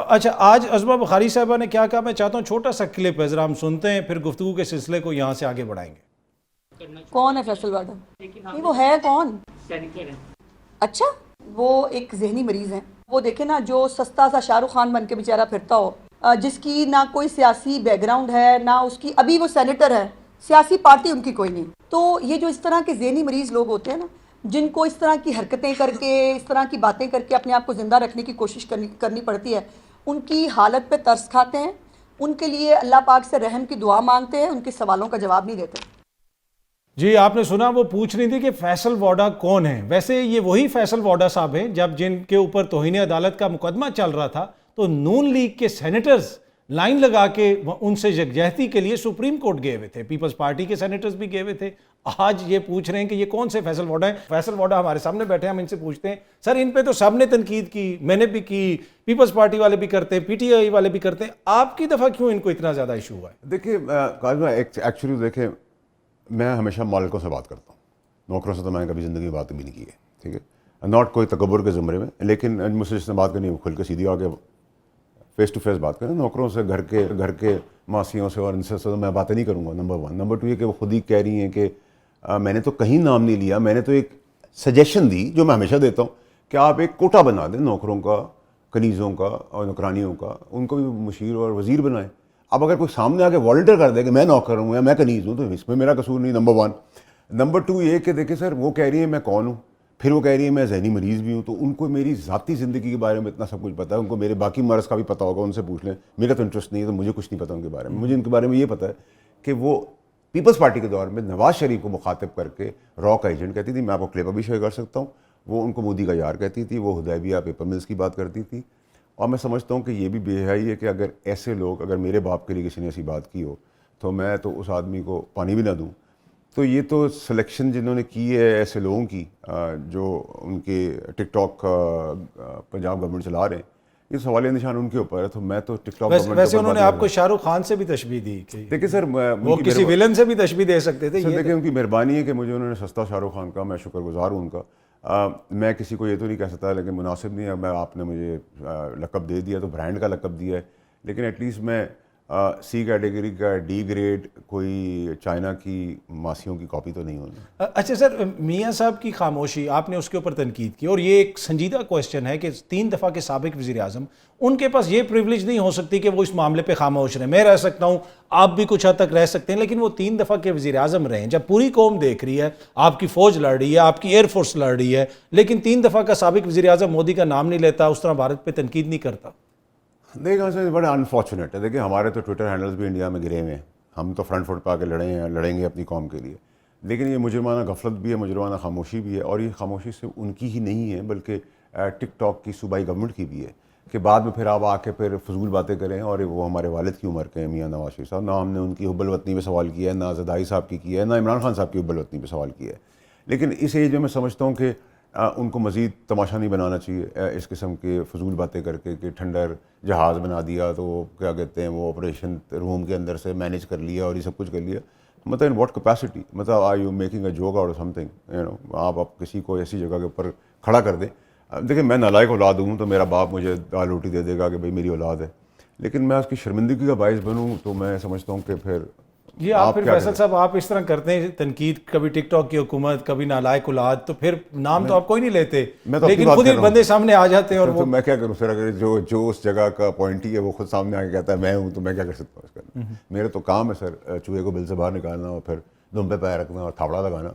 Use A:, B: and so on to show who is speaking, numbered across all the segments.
A: اچھا آج عظمہ بخاری صاحبہ نے کیا کہا، میں چاہتا ہوں چھوٹا سا کلپ ہے ذرا ہم سنتے ہیں، پھر گفتگو کے سلسلے کو یہاں سے آگے بڑھائیں گے۔
B: کون ہے فیصل واڈا؟ نہیں وہ ہے کون؟ اچھا وہ ایک ذہنی مریض ہیں۔ وہ دیکھیں نا جو سستا سا شاہ رخ خان بن کے بیچارہ پھرتا ہو، جس کی نہ کوئی سیاسی بیک گراؤنڈ ہے نہ اس کی، ابھی وہ سینیٹر ہے، سیاسی پارٹی ان کی کوئی نہیں۔ تو یہ جو اس طرح کے ذہنی مریض لوگ ہوتے ہیں نا، جن کو اس طرح کی حرکتیں کر کے، اس طرح کی باتیں کر کے اپنے آپ کو زندہ رکھنے کی کوشش کرنی پڑتی ہے، ان کی حالت پہ ترس کھاتے ہیں، ان کے لیے اللہ پاک سے رحم کی دعا مانگتے ہیں، ان کے سوالوں کا جواب نہیں دیتے۔
A: جی آپ نے سنا، وہ پوچھ رہی تھی کہ فیصل واڈا کون ہے۔ ویسے یہ وہی فیصل واڈا صاحب ہیں جب جن کے اوپر توہین عدالت کا مقدمہ چل رہا تھا تو نون لیگ کے سینیٹرز لائن لگا کے ان سے یکجہتی کے لیے سپریم کورٹ گئے ہوئے تھے، پیپلز پارٹی کے سینیٹرز بھی گئے ہوئے تھے۔ آج یہ پوچھ رہے ہیں کہ یہ کون سے فیصل واڈا ہیں۔ فیصل واڈا ہمارے سامنے بیٹھے ہیں، ہم ان سے پوچھتے ہیں سر ان پہ تو سب نے تنقید کی، میں نے بھی کی، پیپلز پارٹی والے بھی کرتے ہیں، پی ٹی آئی والے بھی کرتے ہیں، آپ کی دفعہ کیوں ان کو اتنا زیادہ ایشو ہوا ہے؟
C: دیکھیے قاسم بھائی، ایکچولی دیکھیں میں ہمیشہ مالکوں سے بات کرتا ہوں، نوکروں سے تو میں نے کبھی زندگی میں بات بھی نہیں کی ہے، ٹھیک ہے، ناٹ کوئی تکبر کے زمرے میں، لیکن مجھ سے جس نے بات کرنی ہے وہ کھل کے سیدھی آگے فیس ٹو فیس بات کریں۔ نوکروں سے، گھر کے ماسیوں سے اور ان سے میں باتیں نہیں کروں گا، نمبر 1۔ نمبر 2 یہ کہ وہ خود ہی کہہ رہی ہیں کہ میں نے تو کہیں نام نہیں لیا، میں نے تو ایک سجیشن دی جو میں ہمیشہ دیتا ہوں کہ آپ ایک کوٹا بنا دیں نوکروں کا، کنیزوں کا اور نوکرانیوں کا، ان کو بھی مشیر اور وزیر بنائیں۔ اب اگر کوئی سامنے آ کے والنٹیئر کر دے کہ میں نوکر ہوں یا میں کنیز ہوں تو اس میں میرا قصور نہیں، نمبر 1۔ نمبر 2 یہ کہ دیکھیں سر، وہ کہہ رہی ہیں میں کون ہوں، پھر وہ کہہ رہی ہے میں ذہنی مریض بھی ہوں، تو ان کو میری ذاتی زندگی کے بارے میں اتنا سب کچھ پتہ ہے، ان کو میرے باقی مرض کا بھی پتہ ہوگا، ان سے پوچھ لیں، میرا تو انٹرسٹ نہیں ہے تو مجھے کچھ نہیں پتہ ان کے بارے میں۔ مجھے ان کے بارے میں یہ پتہ ہے کہ وہ پیپلز پارٹی کے دور میں نواز شریف کو مخاطب کر کے را کا ایجنٹ کہتی تھی، میں آپ کو کلپ بھی شیئر کر سکتا ہوں، وہ ان کو مودی کا یار کہتی تھی، وہ حدیبیہ پیپر ملز کی بات کرتی تھی۔ اور میں سمجھتا ہوں کہ یہ بھی بے حیائی ہے کہ اگر ایسے لوگ، اگر میرے باپ کے لیے کسی نے ایسی بات کی ہو تو میں تو اس آدمی کو پانی بھی نہ دوں۔ تو یہ تو سلیکشن جنہوں نے کی ہے ایسے لوگوں کی جو ان کے ٹک ٹاک پنجاب گورنمنٹ چلا رہے ہیں، یہ سوال نشان ان کے اوپر ہے۔ تو میں تو ٹک ٹاک گورنمنٹ،
A: ویسے انہوں نے آپ کو شاہ رخ خان سے بھی تشبیہ دی،
C: دیکھیں سر
A: وہ کسی ویلن سے بھی تشبیہ دے سکتے تھے۔
C: دیکھیں ان کی مہربانی ہے کہ مجھے انہوں نے سستا شاہ رخ خان کا، میں شکر گزار ہوں ان کا۔ میں کسی کو یہ تو نہیں کہہ سکتا، لیکن مناسب نہیں ہے، میں آپ نے مجھے لقب دے دیا تو برانڈ کا لقب دیا ہے، لیکن ایٹ لیسٹ میں سی کیٹیگری کا ڈی گریڈ کوئی چائنا کی ماسیوں کی کاپی تو نہیں ہونا۔
A: اچھا سر، میاں صاحب کی خاموشی، آپ نے اس کے اوپر تنقید کی، اور یہ ایک سنجیدہ کویسچن ہے کہ 3 دفعہ کے سابق وزیر اعظم، ان کے پاس یہ پریولیج نہیں ہو سکتی کہ وہ اس معاملے پہ خاموش رہیں۔ میں رہ سکتا ہوں، آپ بھی کچھ حد تک رہ سکتے ہیں، لیکن وہ 3 دفعہ کے وزیر اعظم رہے ہیں۔ جب پوری قوم دیکھ رہی ہے، آپ کی فوج لڑ رہی ہے، آپ کی ایئر فورس لڑ رہی ہے، لیکن 3 دفعہ کا سابق وزیر اعظم مودی کا نام نہیں لیتا، اس طرح بھارت پہ تنقید نہیں کرتا۔
C: دیکھیں سر بڑا انفارچونیٹ ہے، دیکھیں ہمارے تو ٹویٹر ہینڈلز بھی انڈیا میں گرے ہوئے ہیں، ہم تو فرنٹ فٹ پہ آ کے لڑیں گے اپنی قوم کے لیے، لیکن یہ مجرمانہ غفلت بھی ہے، مجرمانہ خاموشی بھی ہے، اور یہ خاموشی صرف ان کی ہی نہیں ہے بلکہ ٹک ٹاک کی صوبائی گورنمنٹ کی بھی ہے، کہ بعد میں پھر آپ آ کے پھر فضول باتیں کریں۔ اور وہ ہمارے والد کی عمر کے ہیں میاں نواز شریف صاحب، نہ ہم نے ان کی حب الوطنی پہ سوال کیا ہے، نہ زدائی صاحب کی کیا ہے، نہ عمران خان صاحب کی حب الوطنی پہ سوال کیا ہے، لیکن اس ایج میں سمجھتا ہوں کہ ان کو مزید تماشا نہیں بنانا چاہیے اس قسم کے فضول باتیں کر کے کہ ٹھنڈر جہاز بنا دیا تو وہ کیا کہتے ہیں وہ آپریشن روم کے اندر سے مینیج کر لیا اور یہ سب کچھ کر لیا، مطلب ان واٹ کیپیسٹی، مطلب are you making a joke out of something, you know, آپ کسی کو ایسی جگہ کے اوپر کھڑا کر دیں۔ دیکھیں میں نالائق اولاد ہوں تو میرا باپ مجھے دال روٹی دے دے گا کہ بھائی میری اولاد ہے، لیکن میں اس کی شرمندگی کا باعث بنوں تو میں سمجھتا ہوں کہ پھر
A: یہ آپ پھر فیصل صاحب آپ اس طرح کرتے ہیں تنقید، کبھی ٹک ٹاک کی حکومت، کبھی نالائق اولاد، تو پھر نام تو آپ کوئی نہیں لیتے، لیکن خود ہی بندے سامنے آ جاتے ہیں۔ اور وہ
C: میں کیا کروں سر، اگر جو اس جگہ کا پوائنٹی ہے وہ خود سامنے آ کے کہتا ہے میں ہوں تو میں کیا کر سکتا ہوں اس کا؟ میرے تو کام ہے سر چوہے کو بل سے باہر نکالنا اور پھر دم پہ پیر رکھنا اور تھاپڑا لگانا۔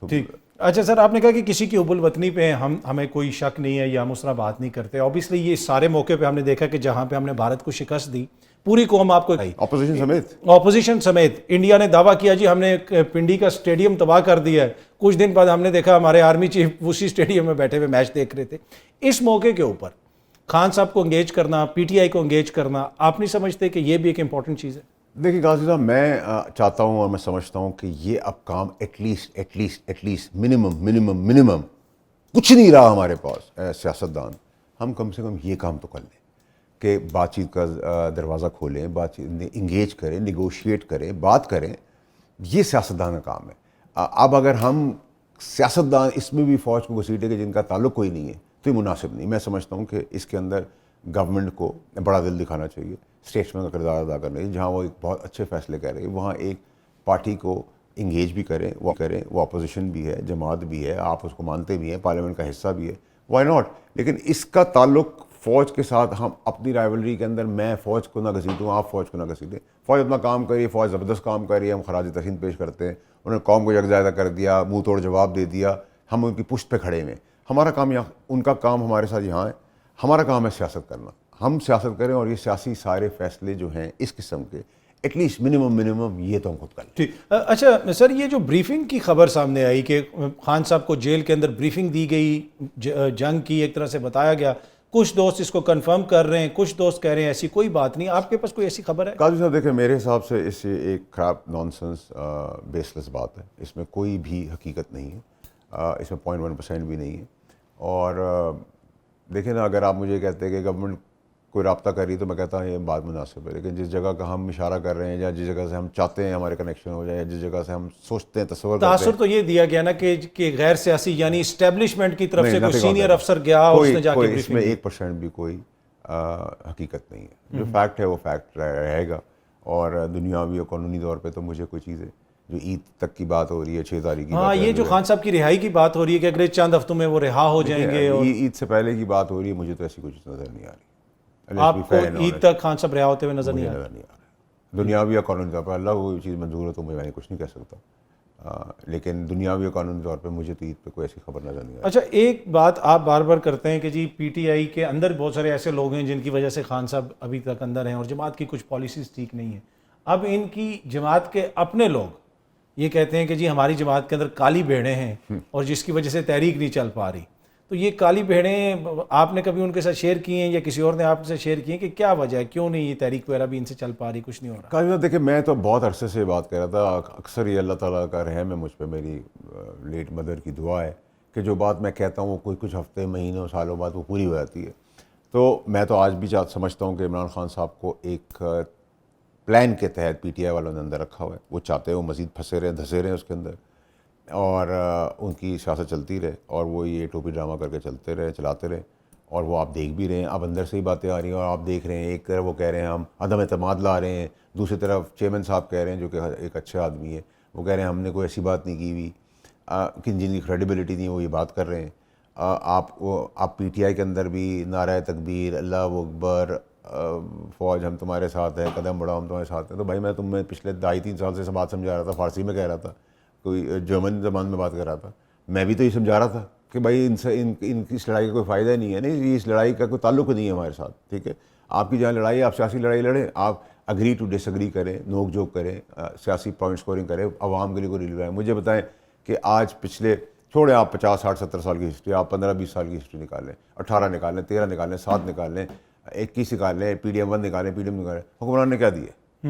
A: ٹھیک، اچھا سر، آپ نے کہا کہ کسی کی حب الوطنی پہ ہمیں کوئی شک نہیں ہے یا ہم اس طرح بات نہیں کرتے۔ اوبیسلی یہ سارے موقع پہ ہم نے دیکھا کہ جہاں پہ ہم نے بھارت کو شکست دی، پوری قوم آپ کو اپوزیشن سمیت انڈیا نے دعویٰ کیا جی ہم نے پنڈی کا اسٹیڈیم تباہ کر دیا ہے، کچھ دن بعد ہم نے دیکھا ہمارے آرمی چیف اسی اسٹیڈیم میں بیٹھے ہوئے میچ دیکھ رہے تھے۔ اس موقع کے اوپر خان صاحب کو انگیج کرنا، پی ٹی آئی کو انگیج کرنا، آپ نہیں سمجھتے کہ یہ بھی ایک امپورٹنٹ چیز ہے؟
C: دیکھیے غازی صاحب، میں چاہتا ہوں اور میں سمجھتا ہوں کہ یہ اب کام ایٹ لیسٹ منیمم کچھ نہیں رہا ہمارے پاس سیاستدان، ہم کم سے کم یہ کام تو کر لیں کہ بات چیت کا دروازہ کھولیں، بات چیت انگیج کریں، نیگوشیٹ کریں، بات کریں، یہ سیاستدان کا کام ہے۔ اب اگر ہم سیاستدان اس میں بھی فوج کو گھسیٹے کہ جن کا تعلق کوئی نہیں ہے تو یہ مناسب نہیں۔ میں سمجھتا ہوں کہ اس کے اندر گورنمنٹ کو بڑا دل دکھانا چاہیے, اسٹیٹسمین کا کردار ادا کرنا چاہیے. جہاں وہ ایک بہت اچھے فیصلے کر رہے ہیں وہاں ایک پارٹی کو انگیج بھی کریں, وہ اپوزیشن بھی ہے, جماعت بھی ہے, آپ اس کو مانتے بھی ہیں, پارلیمنٹ کا حصہ بھی ہے, وائی ناٹ. لیکن اس کا تعلق فوج کے ساتھ ہم اپنی رائیولری کے اندر میں فوج کو نہ گھسیٹوں, آپ فوج کو نہ گھسیٹیں. فوج اپنا کام کر رہی ہے, فوج زبردست کام کر رہی ہے, ہم خراج تحسین پیش کرتے ہیں. انہوں نے قوم کو یکجا کر دیا, منہ توڑ جواب دے دیا, ہم ان کی پشت پہ کھڑے ہوئے. ہمارا کام یہاں, ان کا کام ہمارے ساتھ یہاں ہے. ہمارا کام ہے سیاست کرنا. ہم سیاست کریں اور یہ سیاسی سارے فیصلے جو ہیں اس قسم کے ایٹ لیسٹ منیمم یہ تو ہم خود کر لیں.
A: ٹھیک. اچھا سر, یہ جو بریفنگ کی خبر سامنے آئی کہ خان صاحب کو جیل کے اندر بریفنگ دی گئی, جنگ کی ایک طرح سے بتایا گیا, کچھ دوست اس کو کنفرم کر رہے ہیں, کچھ دوست کہہ رہے ہیں ایسی کوئی بات نہیں, آپ کے پاس کوئی ایسی خبر ہے؟
C: قاضی صاحب دیکھیں, میرے حساب سے اس سے ایک خراب نانسنس بیس لیس بات ہے. اس میں کوئی بھی حقیقت نہیں ہے, اس میں 0.1% بھی نہیں ہے. اور دیکھیں نا, اگر آپ مجھے کہتے ہیں کہ گورنمنٹ کوئی رابطہ کر رہی تو میں کہتا ہوں یہ بات مناسب ہے. لیکن جس جگہ کا ہم اشارہ کر رہے ہیں یا جس جگہ سے ہم چاہتے ہیں ہمارے کنیکشن ہو جائے یا جس جگہ سے ہم سوچتے ہیں تصور کرتے ہیں,
A: تاثر تو یہ دیا گیا نا کہ غیر سیاسی یعنی اسٹیبلشمنٹ کی طرف سے کوئی سینئر افسر گیا اور اس نے جا کے
C: اس میں 1% بھی کوئی حقیقت نہیں ہے. جو فیکٹ ہے وہ فیکٹ رہے گا. اور دنیاوی اور قانونی طور پہ تو مجھے کوئی چیز ہے جو عید تک کی بات ہو رہی ہے, 6 تاریخ کی
A: ہاں, یہ جو خان صاحب کی رہائی کی بات ہو رہی ہے کہ اگلے چند ہفتوں میں وہ رہا ہو جائیں گے, اور
C: عید سے پہلے کی بات ہو رہی ہے, مجھے تو ایسی کچھ نظر نہیں آ رہی.
A: آپ کو عید تک خان صاحب رہا ہوتے ہوئے نظر نہیں آ رہا؟
C: دنیاوی اور قانونی طور پر اللہ کو کوئی چیز منظور ہو تو میں کچھ نہیں کہہ سکتا, لیکن دنیاوی اور قانونی طور پہ مجھے تو عید پہ کوئی ایسی خبر نظر نہیں آ رہی.
A: اچھا, ایک بات آپ بار بار کرتے ہیں کہ جی پی ٹی آئی کے اندر بہت سارے ایسے لوگ ہیں جن کی وجہ سے خان صاحب ابھی تک اندر ہیں اور جماعت کی کچھ پالیسیز ٹھیک نہیں ہیں. اب ان کی جماعت کے اپنے لوگ یہ کہتے ہیں کہ جی ہماری جماعت کے اندر کالی بھیڑیں ہیں اور جس کی وجہ سے تحریک نہیں چل پا رہی. تو یہ کالی بھیڑیں آپ نے کبھی ان کے ساتھ شیئر کی ہیں یا کسی اور نے آپ سے شیئر کی ہیں کہ کیا وجہ ہے, کیوں نہیں یہ تحریک وغیرہ بھی ان سے چل پا رہی, کچھ نہیں ہو رہا؟
C: قاضی صاحب دیکھیں, میں تو بہت عرصے سے بات کر رہا تھا, اکثر یہ اللہ تعالیٰ کا رحم ہے مجھ پہ, میری لیٹ مدر کی دعا ہے کہ جو بات میں کہتا ہوں وہ کچھ ہفتے, مہینوں, سالوں بعد وہ پوری ہو جاتی ہے. تو میں تو آج بھی سمجھتا ہوں کہ عمران خان صاحب کو ایک پلان کے تحت پی ٹی آئی والوں نے اندر رکھا ہوا ہے. وہ چاہتے ہیں وہ مزید پھنسے رہے, دھسے رہے اس کے اندر, اور ان کی سیاست چلتی رہے, اور وہ یہ ٹوپی ڈرامہ کر کے چلاتے رہے. اور وہ آپ دیکھ بھی رہے ہیں, اب اندر سے ہی باتیں آ رہی ہیں, اور آپ دیکھ رہے ہیں ایک طرف وہ کہہ رہے ہیں ہم عدم اعتماد لا رہے ہیں, دوسری طرف چیئرمین صاحب کہہ رہے ہیں جو کہ ایک اچھے آدمی ہے, وہ کہہ رہے ہیں ہم نے کوئی ایسی بات نہیں کی ہوئی. جن کی کریڈیبلٹی نہیں وہ یہ بات کر رہے ہیں. آپ پی ٹی آئی کے اندر بھی نعرہ تکبیر, اللہ اکبر, فوج ہم تمہارے ساتھ ہیں, قدم بڑھاؤ ہم تمہارے ساتھ ہیں. تو بھائی میں تمہیں پچھلے 2.5-3 سال سے بات سمجھا رہا تھا, فارسی میں کہہ رہا تھا, کوئی جرمن زبان میں بات کر رہا تھا, میں بھی تو یہ سمجھا رہا تھا کہ بھائی ان کی اس لڑائی کا کوئی فائدہ نہیں ہے. نہیں, اس لڑائی کا کوئی تعلق نہیں ہے ہمارے ساتھ, ٹھیک ہے. آپ کی جہاں لڑائی ہے آپ سیاسی لڑائی لڑیں, آپ اگری ٹو ڈس اگری کریں, نوک جھوک کریں, سیاسی پوائنٹ سکورنگ کریں, عوام کے لیے کوئی ریلیو ہے. مجھے بتائیں کہ آج پچھلے چھوڑیں آپ 50, 60, 70 سال کی ہسٹری, آپ 15, 20 سال کی ہسٹری نکال لیں, 18 نکال لیں, 13 نکال لیں, 7 نکال لیں, 21 نکال لیں, PDM 1 نکالیں, PDM نکالیں, حکمران نے کیا دیے؟